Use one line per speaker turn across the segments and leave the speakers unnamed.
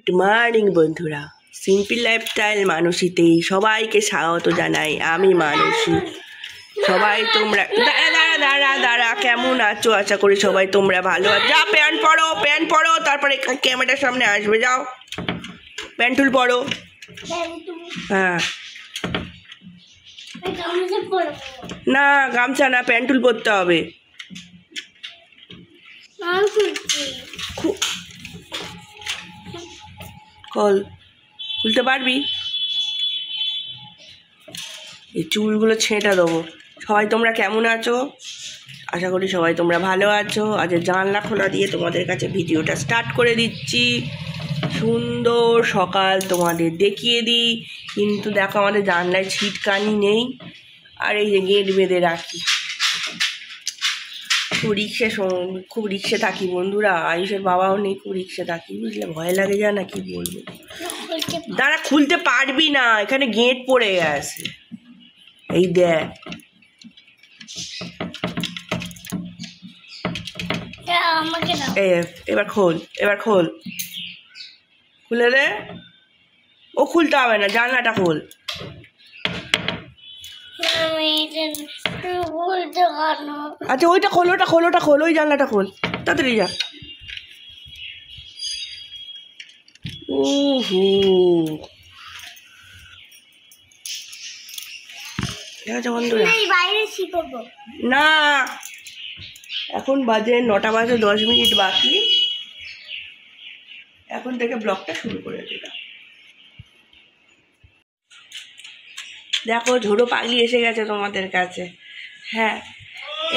Good morning বন্ধুরা, simple lifestyle মানসীতেই সবাইকে স্বাগত জানাই। আমি মানসী। সবাই তোমরা দাঁড়া কেমন আছো? আশা করি সবাই তোমরা ভালো আছো। যা প্যান্ট পরো, তারপরে ক্যামেরার সামনে আসবে। যাও প্যান্টুল পরো। হ্যাঁ না, গামছা না, প্যান্টুল পরতে হবে। খুলতে পারবি? এই চুলগুলো ছেঁটা দেবো। সবাই তোমরা কেমন আছো? আশা করি সবাই তোমরা ভালো আছো। আজ জানলা খোলা দিয়ে তোমাদের কাছে ভিডিওটা স্টার্ট করে দিচ্ছি। সুন্দর সকাল তোমাদের দেখিয়ে দিই। কিন্তু দেখো, আমাদের জানলায় ছিটকানি নেই, আর এই যে গেট বেঁধে রাখি। খুব রিক্সে থাকি বন্ধুরা। আয়ুষের বাবাও নেই, খুব রিক্সে থাকি, বুঝলে? ভয় লাগে যা না, কি বলবো। দাঁড়া, খুলতে পারবি না, এখানে গেট পড়ে গেছে। এই দেখ, এবার খোল, খুলে দে। ও খুলতে হবে না, জানলাটা খোল। আচ্ছা ওইটা খোল, ওই জানলাটা খোল, তাড়াতাড়ি যা। না, এখন বাজে 9টা বাজে 10 মিনিট বাকি। এখন থেকে ব্লগটা শুরু করে দিলাম। দেখো, ঝোড়ো পাগলি এসে গেছে তোমাদের কাছে। হ্যাঁ,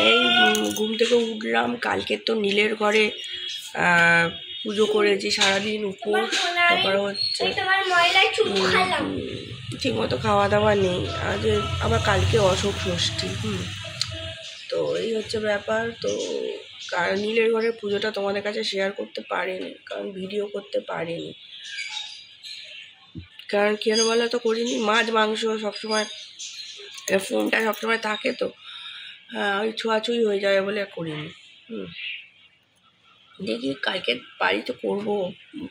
এই ঘুম থেকে উঠলাম। কালকে তো নীলের ঘরে পুজো করেছি সারাদিন উপোস। তারপরে হচ্ছে ঠিক মতো খাওয়া দাওয়া নেই। আজ আবার কালকে অশোক ষষ্ঠী। তো এই হচ্ছে ব্যাপার। তো নীলের ঘরের পুজোটা তোমাদের কাছে শেয়ার করতে পারিনি, কারণ ভিডিও করতে পারিনি। কারণ কেন বলো তো, করিনি। মাছ মাংস সবসময়, ফোনটা সবসময় থাকে, তো ওই ছোঁয়াছুঁই হয়ে যাবে বলে করিনি। দেখি কালকে পারি তো করবো।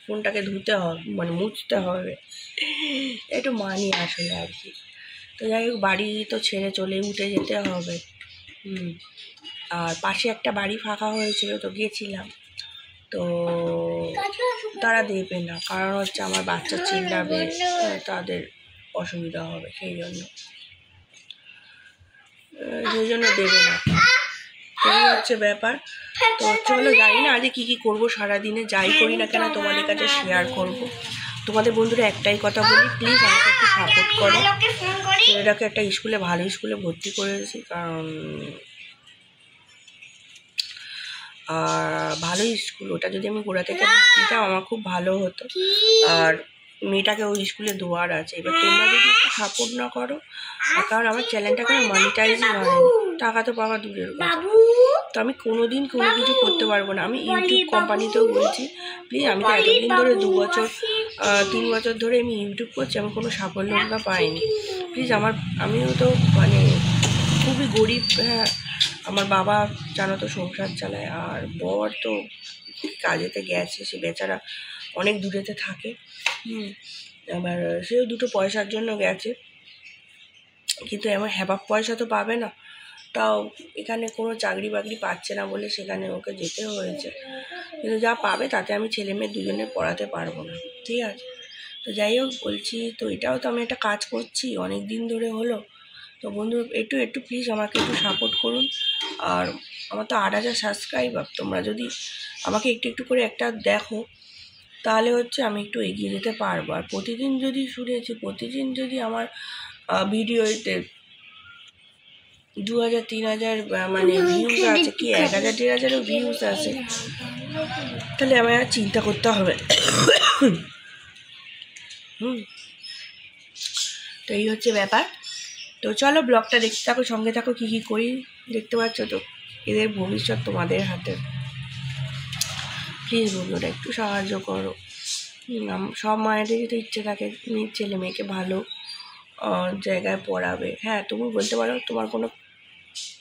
ফোনটাকে ধুতে হবে, মানে মুছতে হবে, একটু মানি আসলে আর কি। তো যাই হোক, বাড়ি তো ছেড়ে চলে উঠে যেতে হবে। আর পাশে একটা বাড়ি ফাঁকা হয়েছিল, তো গিয়েছিলাম। তো তারা দেবে না, কারণ হচ্ছে আমার বাচ্চা চিল্লাবে, তাদের অসুবিধা হবে, সেই জন্য দেবে না। এই হচ্ছে ব্যাপার। তো চলো, জানি না আজকে কী করবো সারাদিনে। যাই করি না কেন তোমাদের কাছে শেয়ার করব। তোমাদের বন্ধুরা একটাই কথা বলি, প্লিজ আমাকে একটু সাপোর্ট করো। ছেলেটাকে একটা স্কুলে, ভালো স্কুলে ভর্তি করেছি, কারণ ভালো স্কুল, ওটা যদি আমি গোড়া থেকে দিতাম আমার খুব ভালো হতো। আর মেয়েটাকে ওই স্কুলে দেওয়ার আছে। এবার তোমরা যদি একটু সাপোর্ট না করো, কারণ আমার চ্যানেলটাকে মনিটাইজই হয়নি, টাকা তো পাওয়া দূরের কথা। তো আমি কোনোদিন কোনো কিছু করতে পারবো না। আমি ইউটিউব কোম্পানিতেও বলছি, প্লিজ, আমি তো এতদিন ধরে 2 বছর 3 বছর ধরে আমি ইউটিউব করছি, আমি কোনো সাফল্যতা পাইনি। প্লিজ, আমিও তো মানে খুবই গরিব। হ্যাঁ, আমার বাবা জানো তো সংসার চালায়, আর বর তো কাজেতে গেছে, সে বেচারা অনেক দূরেতে থাকে। আবার সেও দুটো পয়সার জন্য গেছে, কিন্তু এমন হ্যাবাক পয়সা তো পাবে না। তাও এখানে কোনো চাকরি বাকরি পাচ্ছে না বলে সেখানে ওকে যেতে হয়েছে। কিন্তু যা পাবে তাতে আমি ছেলে মেয়ে দুজনে পড়াতে পারবো না, ঠিক আছে? তো যাই হোক, বলছি তো এটাও তো আমি একটা কাজ করছি অনেক দিন ধরে হলো। তো বন্ধু, একটু প্লিজ আমাকে একটু সাপোর্ট করুন। আর আমার তো 8,000 সাবস্ক্রাইবার। তোমরা যদি আমাকে একটু করে একটা দেখো, তাহলে হচ্ছে আমি একটু এগিয়ে যেতে পারবো। আর প্রতিদিন যদি আমার ভিডিওতে 2,000 3,000 মানে ভিউজ আছে, কি 1,000 1,500 ভিউজ আছে, তাহলে আমার চিন্তা করতে হবে। তো এই হচ্ছে ব্যাপার। তো চলো, ব্লগটা দেখতে থাকো, সঙ্গে থাকো, কী করি দেখতে পাচ্ছ তো। এদের ভবিষ্যৎ তোমাদের হাতে। প্লিজ বন্ধুরা, একটু সাহায্য করো। সব মায়েদেরই তো ইচ্ছে থাকে ছেলে মেয়েকে ভালো জায়গায় পড়াবে। হ্যাঁ, তুমি বলতে পারো তোমার কোনো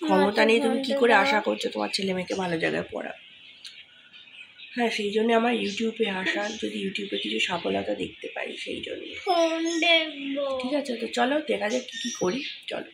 ক্ষমতা নেই, তুমি কি করে আশা করছো তোমার ছেলে মেয়েকে ভালো জায়গায় পড়াবে? হ্যাঁ, সেই জন্য আমার ইউটিউবে আসা, যদি ইউটিউবে কিছু সফলতা দেখতে পাই সেই জন্য। ঠিক আছে, তো চলো দেখা যাক কী কী করি, চলো।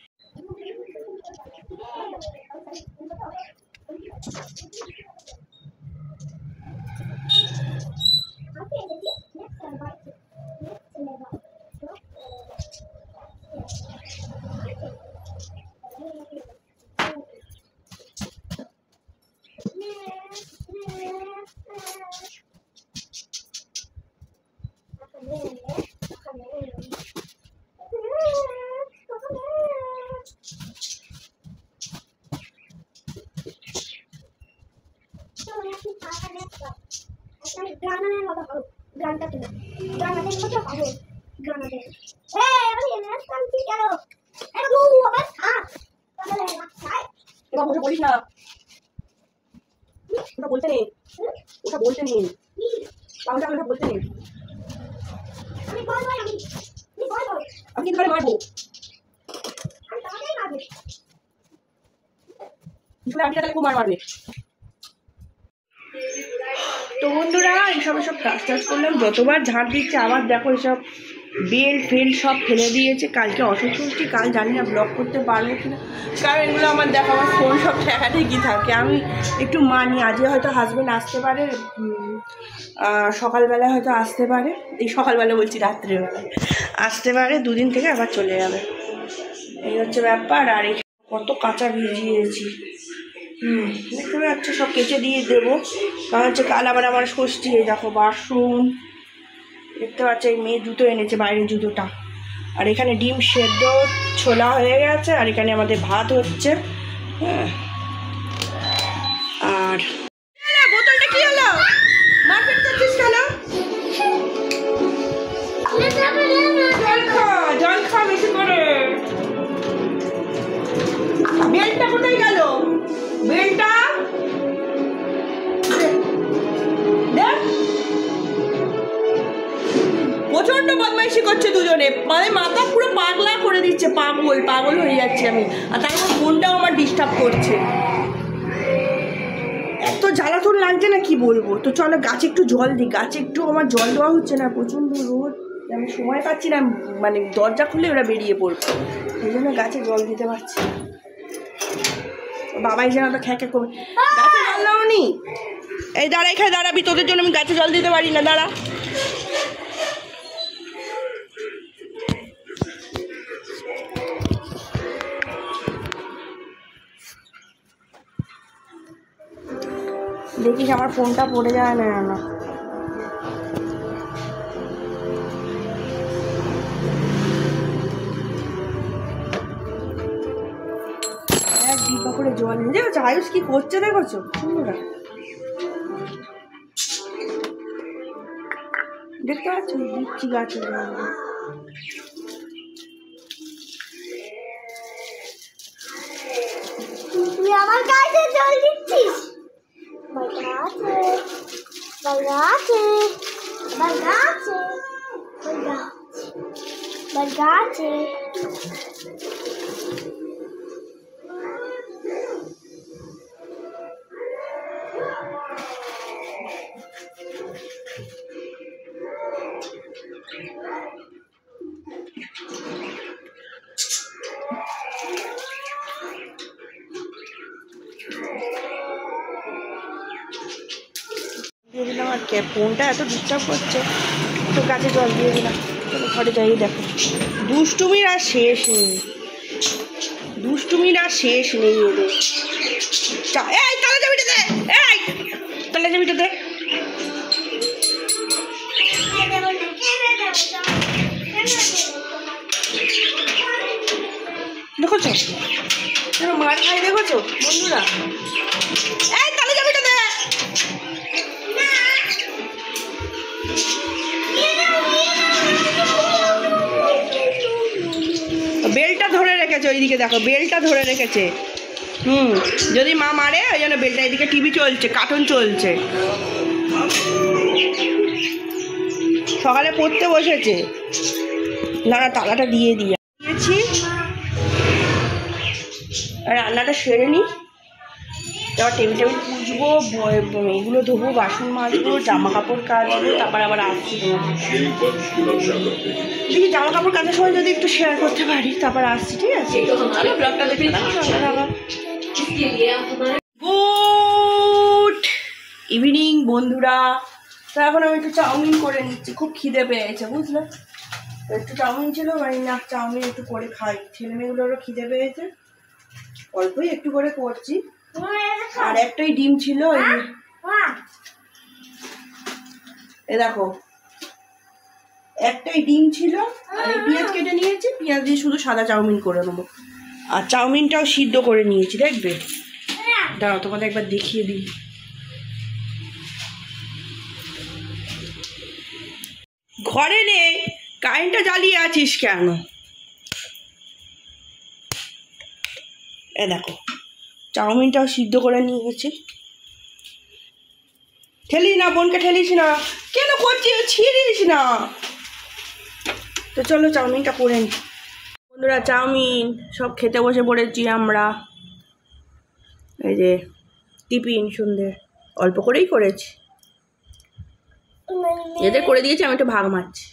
বলিস না, ওটা বলতে নেই, ওটা বলতে নেই, ওটা বলতে নেই। আমি কিন্তু মারবো, আমি খুব মারবে। তো বন্ধুরা, এসব কাজ করলাম, যতবার ঝাঁট দিচ্ছে আবার দেখো এসব বেল্ট ফেল্ট সব ফেলে দিয়েছে। কালকে অসুস্থ, কাল জানি না ব্লগ করতে পারবো কিনা, কারণ এগুলো আমার দেখো আমার ফোন সব ঠেকাঠেকি থাকে। আমি একটু মানি, আজকে হয়তো হাজব্যান্ড আসতে পারে, সকালবেলায় হয়তো আসতে পারে, এই সকালবেলা বলছি রাত্রেবেলায় আসতে পারে, দুদিন থেকে আবার চলে যাবে, এই হচ্ছে ব্যাপার। আর কত কাঁচা ভিজিয়েছি, দেখতে পাচ্ছি, সব কেচে দিয়ে দেবো, কারণ হচ্ছে কাল আবার আমার ষষ্ঠী। এই দেখো বাসন দেখতে পাচ্ছি, এই মেয়ে জুতো এনেছে, বাইরের জুতোটা। আর এখানে ডিম সেদ্ধ ছোলা হয়ে গেছে, আর এখানে আমাদের ভাত হচ্ছে। হ্যাঁ, আর বোতলটা কি হলো, মারপিট করছিস কেন? জল খা বেশি করে। বেলটা কোথায় গেল? বেলটা প্রচন্ড বদমাইশি করছে দুজনে, মানে মাথা পুরো পাগলা করে দিচ্ছে, পাগল হয়ে যাচ্ছি আমি। আর তারপর ফোনটাও আমার ডিস্টার্ব করছে, এত জ্বালাতন লাগছে না কি বলবো। তো চলো গাছে একটু জল দিই, গাছে একটু আমার জল দেওয়া হচ্ছে না, প্রচণ্ড রোদ, আমি সময় পাচ্ছি না, মানে দরজা খুলে ওরা বেরিয়ে পড়বে, সেই জন্য গাছে জল দিতে পারছি। বাবাই যেন তো খ্যাঁকে করবে, গাছে জল দাওনি? এই দাঁড়া, এখানে দাঁড়াবি, তোদের জন্য আমি গাছে জল দিতে পারি না, দাঁড়া। দেখিস আমার ফোনটা পড়ে যায় না, এক ডিব্বা করে জল নিয়ে দেখেছো আয়ুষ কি করছে, দেখেছো বন্ধুরা, দেখতে পাচ্ছ দিচ্ছি গাছে জল।
তুই আমার গাছে জল দিচ্ছিস? গাছে
দিয়ে দিলাম, আর ফোনটা এত ডিস্টার্ব করছে, তো গাছে জল দিয়ে দিলাম। চলো ঘরে যাই, দেখো দুষ্টুমির আর শেষ নেই, এদের। এই তালা চাবিটা দে, এই তালা চাবিটা দে। দেখেছো মার খাই, দেখেছো বন্ধুরা, এই তালা চাবিটা দে। বেলটা ধরে রেখেছে, ওইদিকে দেখো বেলটা ধরে রেখেছে। যদি মা মারে ওই জন্য বেলটা, এদিকে টিভি চলছে, কার্টুন চলছে, সকালে পড়তে বসেছে। না তালাটা দিয়ে দিয়েছি, রান্নাটা সেরে নি, তারপর টেবিল পুজবো, এগুলো ধোবো, বাসন মাজবো, জামা কাপড় কাচবো, তারপর আবার আসছি দেখি জামা কাপড় কাচার সময় যদি একটু শেয়ার করতে পারি, তারপর আসছি। ঠিক আছে, ব্লগটা দেখে গুড ইভিনিং বন্ধুরা। তো এখন আমি একটু চাউমিন করে নিচ্ছি, খুব খিদে পেয়েছে বুঝলে। একটু চাউমিন ছিল, মানে না চাউমিন একটু করে খাই, ছেলে মেয়েগুলোরও খিদে পেয়েছে, অল্পই একটু করে করছি। আর একটাই ডিম ছিল, এ দেখো একটাই ডিম ছিল, আর পেঁয়াজ কেটে নিয়েছি, পেঁয়াজ দিয়ে শুধু সাদা চাউমিন করে নেবো। আর চাউমিনটাও সিদ্ধ করে নিয়েছি, দেখবে দাঁড়াও তোমাদের একবার দেখিয়ে দিই। ঘরে নেই, কারেন্টটা জ্বালিয়ে আছিস কেন? এ দেখো চাউমিনটাও সিদ্ধ করে নিয়ে গেছি। ঠেলিস না, বোনকে ঠেলিস না, কেন করছিস, ছিঁড়িস না। তো চলো চাউমিনটা করে নি বন্ধুরা। চাউমিন সব খেতে বসে পড়েছি আমরা। এই যে টিফিন সন্ধ্যে অল্প করেই করেছি, এদের করে দিয়েছি, আমি একটু ভাগ মারছি।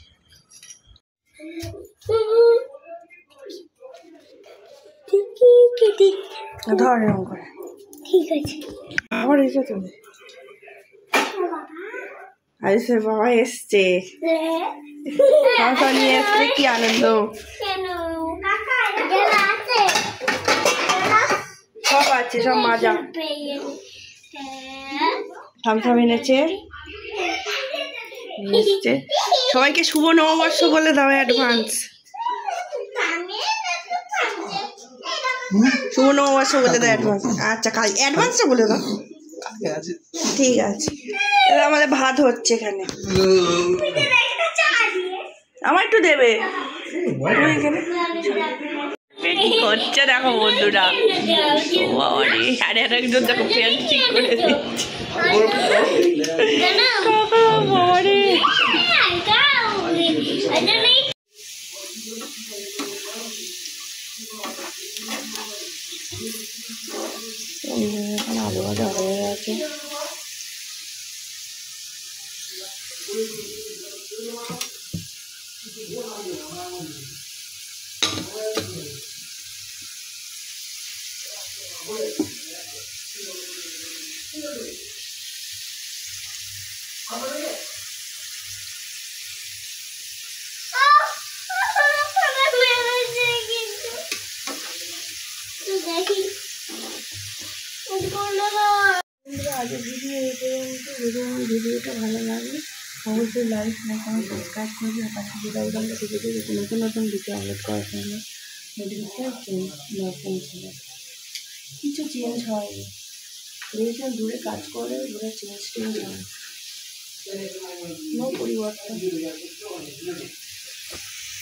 ধর এরকম করে,
ঠিক আছে।
আবার এসে চলে আইসে, বাবা এসছে, মাংস নিয়ে এসছে, কি আনন্দ। সব আছে, সব মাজা, থামথাম এনেছে। সবাইকে শুভ নববর্ষ বলে দাও, অ্যাডভান্স শুভ নববর্ষ বলে দাও, অ্যাডভান্স। আচ্ছা কাল অ্যাডভান্সটা বলে দাও, ঠিক আছে। এবার আমাদের ভাত হচ্ছে এখানে, আমার একটু দেবে। কি করছে দেখো বন্ধুরা, আরে একজন দেখো প্যান্ট ঠিক করে দিচ্ছে। আলু ভাজা হয়ে গেছে। আজকের ভিডিও এই পর্যন্ত। যদি আমার ভিডিওটা ভালো লাগে অবশ্যই লাইক কমেন্ট সাবস্ক্রাইব করবে, আর পাশে যে বেল বাটনটা টিপে দেবে, নতুন নতুন ভিডিও আপলোড করার জন্য নোটিফিকেশন পৌঁছবে। কিছু চেঞ্জ হয়নি, ভেবেছিলাম দূরে কাজ করে দূরে চেঞ্জ টেঞ্জ হয়, নো পরিবর্তন।